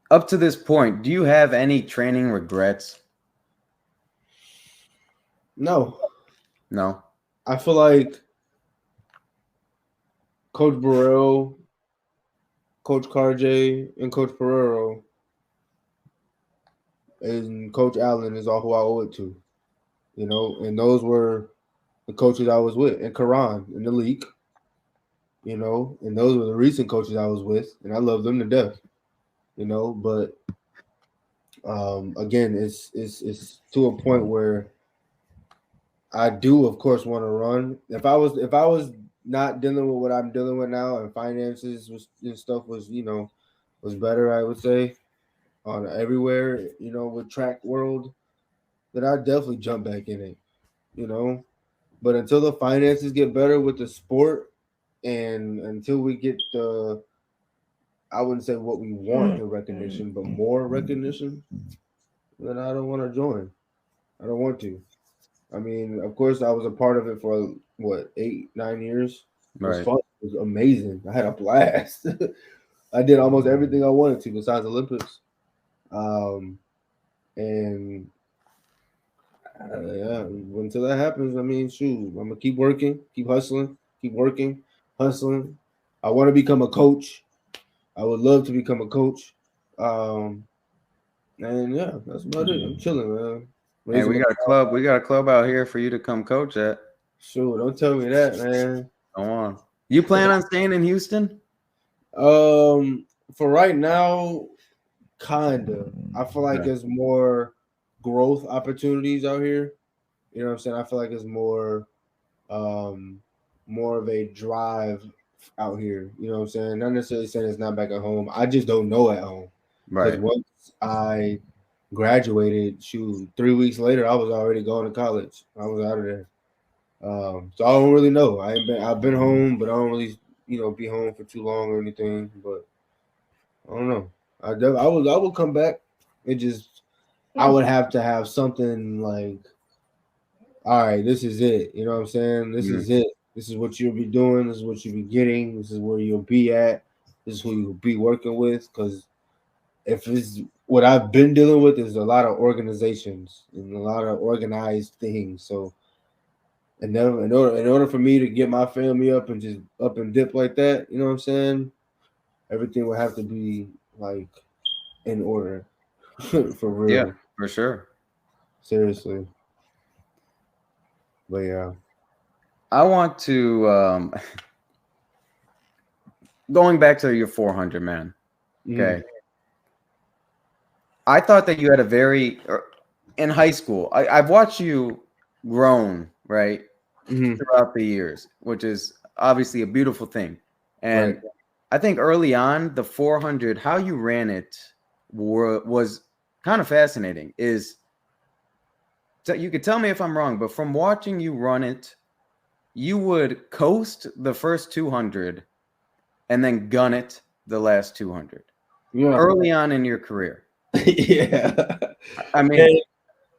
Up to this point, do you have any training regrets? No, No. I feel like Coach Burrell, Coach Carjay, and Coach Ferrero and Coach Allen is all who I owe it to. And those were the coaches I was with, and Karan in the league. And those were the recent coaches I was with, and I love them to death. But again, it's to a point where I do, of course, want to run. If I was not dealing with what I'm dealing with now, and finances and stuff was better, I would say on everywhere, with track world, then I'd definitely jump back in it. You know, but until the finances get better with the sport, and until we get I wouldn't say what we want the recognition, but more recognition, then I don't want to join. I don't want to. I mean, of course, I was a part of it for what 8, 9 years. It was Right. fun. It was amazing. I had a blast. I did almost everything I wanted to besides Olympics. Um, and yeah, until that happens, I mean, shoot, I'm gonna keep working, keep hustling, keep working, hustling. I want to become a coach. I would love to become a coach. Um, and yeah, that's about it. I'm chilling, man. Hey, Raising we my got a club. We got a club out here for you to come coach at. Sure, don't tell me that, man. Go on. You plan on staying in Houston? For right now, kinda. I feel like Yeah. there's more growth opportunities out here. You know what I'm saying? I feel like it's um more of a drive out here. You know what I'm saying? Not necessarily saying it's not back at home. I just don't know at home. Because Right. once I graduated, shoot, 3 weeks later I was already going to college. I was out of there. So I don't really know. I've been home, but I don't really, be home for too long or anything. But I don't know. I would come back. It just I would have to have something like, all right, this is it. You know what I'm saying? This Mm. is it. This is what you'll be doing. This is what you'll be getting. This is where you'll be at. This is who you'll be working with. Because if it's what I've been dealing with is a lot of organizations and a lot of organized things. So and then in order for me to get my family up and just up and dip like that, you know what I'm saying? Everything would have to be like in order. For Yeah, real. for sure. Seriously. But yeah. I want to going back to your 400 man. Mm. Okay. I thought that you had a in high school. I've watched you grown, right, Hmm. throughout the years, which is obviously a beautiful thing. Right. And I think early on, the 400, how you ran it was kind of fascinating. So you could tell me if I'm wrong, but from watching you run it, you would coast the first 200 and then gun it the last 200 Yeah. early on in your career. Yeah. I mean, And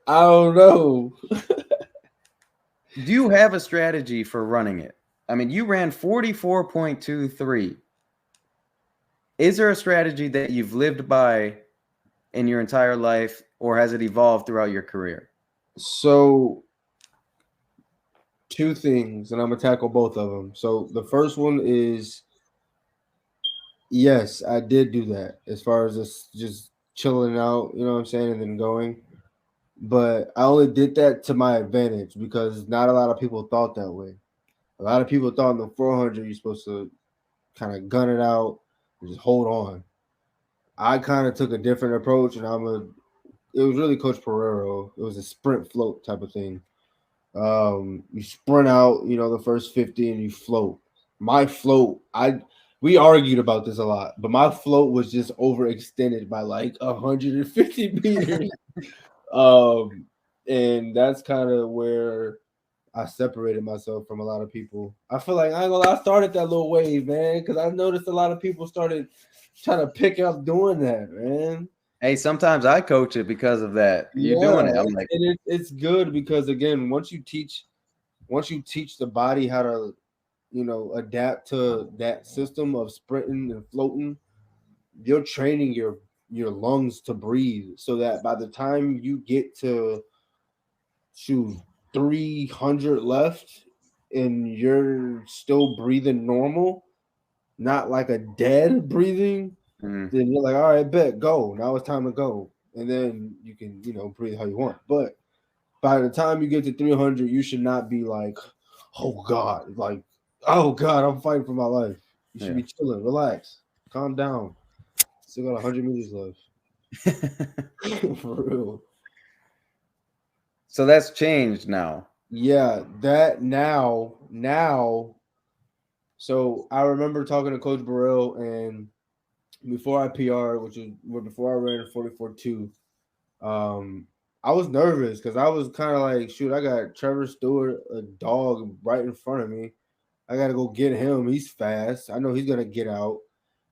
I don't know. do you have a strategy for running it? I mean, you ran 44.23. Is there a strategy that you've lived by in your entire life, or has it evolved throughout your career? So two things, and I'm gonna tackle both of them. So the first one is yes, I did do that as far as just chilling out, you know what I'm saying, and then going. But I only did that to my advantage because not a lot of people thought that way. A lot of people thought in the 400 you're supposed to kind of gun it out and just hold on. I kind of took a different approach, and it was really Coach Pereiro. It was a sprint float type of thing. You sprint out, the first 50 and you float. My float, we argued about this a lot, but my float was just overextended by like 150 meters. Um, and that's kind of where I separated myself from a lot of people. I feel like I ain't gonna lie, I started that little wave, man, because I noticed a lot of people started trying to pick up doing that, man. Hey, sometimes I coach it because of that. You Yeah, doing it? I'm like, it's good because again, once you teach the body how to, adapt to that system of sprinting and floating, you're training your lungs to breathe, so that by the time you get to 300 left and you're still breathing normal, not like a dead breathing, Mhm. then you're like, all right, bet, go. Now it's time to go. And then you can, breathe how you want. But by the time you get to 300, you should not be like, oh God, like, oh God, I'm fighting for my life. You should Yeah. be chilling, relax, calm down. Still got 100 meters left. For real. So that's changed now. Yeah, that now. So I remember talking to Coach Burrell, and before I PR, before I ran 44.2, I was nervous because I was kind of like, shoot, I got Trevor Stewart, a dog, right in front of me. I got to go get him. He's fast. I know he's gonna get out.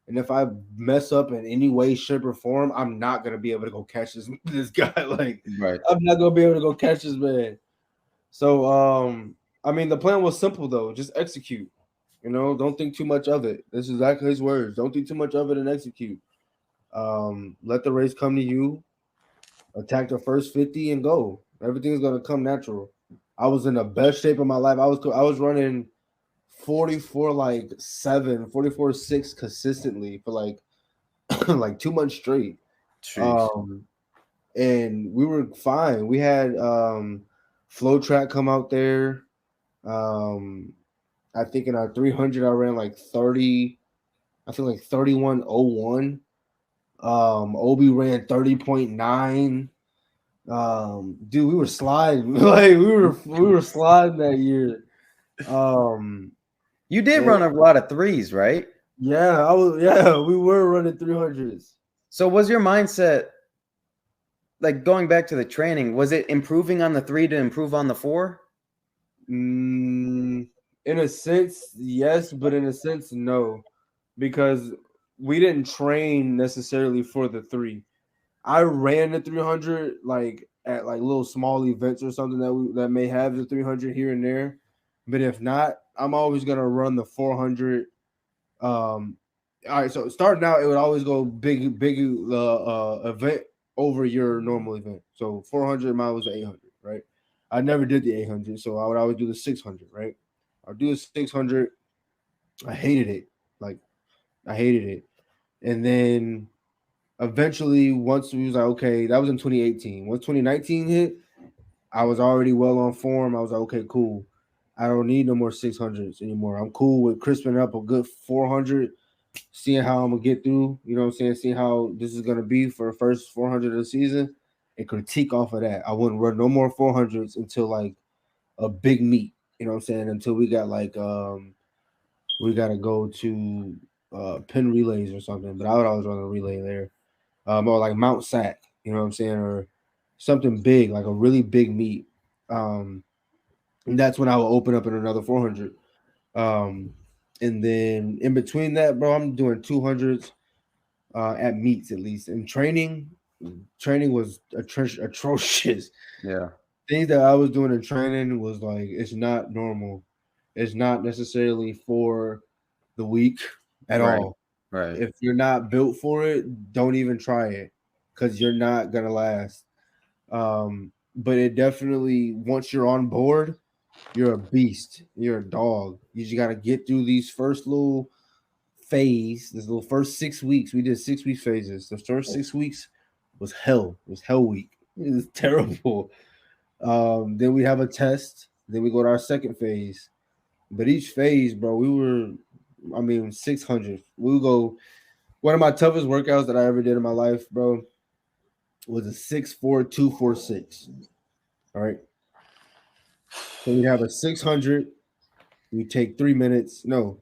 And if I mess up in any way, shape, or form, I'm not gonna be able to go catch this guy. Like, Right. I'm not gonna be able to go catch this man. So, I mean, the plan was simple though. Just execute. Don't think too much of it. This is exactly his words. Don't think too much of it and execute. Let the race come to you. Attack the first 50 and go. Everything's gonna come natural. I was in the best shape of my life. I was running 44 like 7, 44.6 consistently for like like 2 months straight. Jeez. Um, and we were fine. We had Flow Track come out there. I think in our 300 I ran like 30, I think like 31.01. Obi ran 30.9. Dude, we were sliding. Like we were sliding that year. You did And run a lot of threes, right? yeah, we were running 300s. So was your mindset, like going back to the training, was it improving on the 3 to improve on the 4? In a sense, yes, but in a sense, no, because we didn't train necessarily for the 3. I ran the 300 like at like little small events or something that may have the 300 here and there, but if not, I'm always gonna run the 400. All right, so starting out, it would always go big event over your normal event. So 400 miles was 800, right? I never did the 800, so I would always do the 600, right? I'll do the 600. I hated it, like I hated it, and then eventually, once we was like, okay, that was in 2018. Once 2019 hit, I was already well on form. I was like, okay, cool. I don't need no more 600s anymore. I'm cool with crisping up a good 400, seeing how I'm gonna get through. You know what I'm saying? Seeing how this is gonna be for the first 400 of the season, and critique off of that. I wouldn't run no more 400s until like a big meet. You know what I'm saying? Until we got like we gotta go to pin relays or something. But I would always run a relay there. Or like Mount Sac, you know what I'm saying, or something big, like a really big meet. And that's when I will open up in another 400. And then in between that, bro, I'm doing 200s at meets at least. And training was atrocious. Yeah. Things that I was doing in training was like, it's not normal. It's not necessarily for the weak at Right. all. Right. If you're not built for it, don't even try it because you're not gonna last. But it definitely, once you're on board, you're a beast. You're a dog. You just gotta get through these first little phase. This little first 6 weeks. We did 6 week phases. The first 6 weeks was hell. It was hell week. It was terrible. Then we have a test. Then we go to our second phase. But each phase, bro, 600. We would go. One of my toughest workouts that I ever did in my life, bro, was a 6.4246. All right. So we have a 600. We take 3 minutes. No,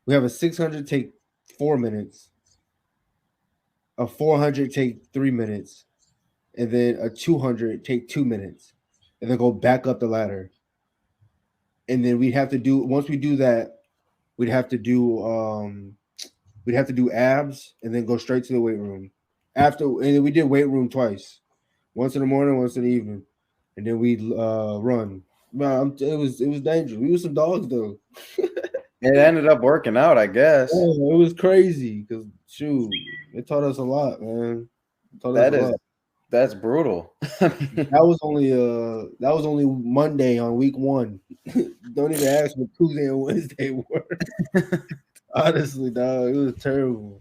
we have a 600 take 4 minutes. A 400 take 3 minutes, and then a 200 take 2 minutes, and then go back up the ladder. And then we'd have to do once we do that, we'd have to do abs and then go straight to the weight room. And then we did weight room twice, once in the morning, once in the evening, and then we'd run. But it was dangerous. We were some dogs though. It ended up working out, I guess. Oh, it was crazy because shoot, it taught us a lot, man. So that's a That is lot. that's brutal. I mean, That was only Monday on week 1. Don't even ask what Tuesday and Wednesday were. Honestly, dog, it was terrible.